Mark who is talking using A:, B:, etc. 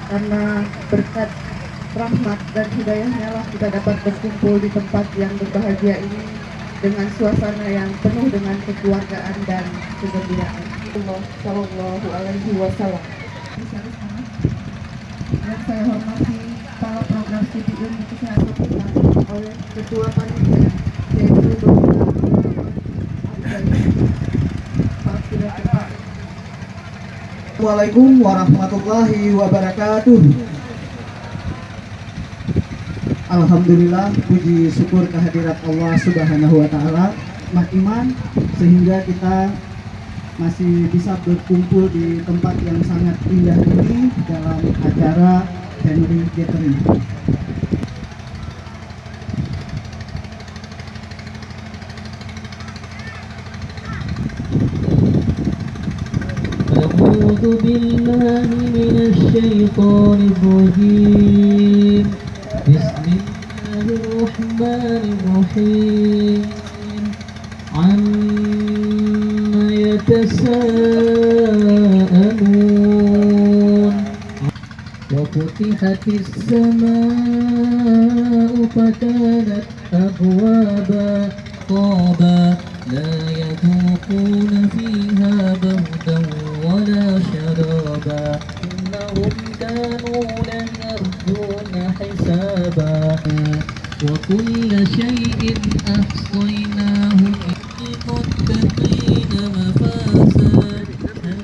A: karena berkat rahmat dan hidayahnya lah kita dapat berkumpul di tempat yang berbahagia ini dengan suasana yang penuh dengan kekeluargaan dan kegembiraan. Allah Shallallahu Alaihi Wasallam. Yang saya hormati kepala program studi ilmu kesehatan kita oleh Ketua Panitia yaitu Dr.
B: Assalamualaikum warahmatullahi wabarakatuh. Alhamdulillah, puji syukur kehadirat Allah Subhanahu wa taala, nikmat iman sehingga kita masih bisa berkumpul di tempat yang sangat indah ini dalam acara Henry Gathering.
C: أعوذ بالله من الشيطان الرجيم بسم الله الرحمن الرحيم عما يتساءلون وفتحت السماء فكانت أبوابا طابا لا يذوقون فيها بردا ولا شرابا إنهم كانوا لا يرجون حسابا وكل شيء أحصيناه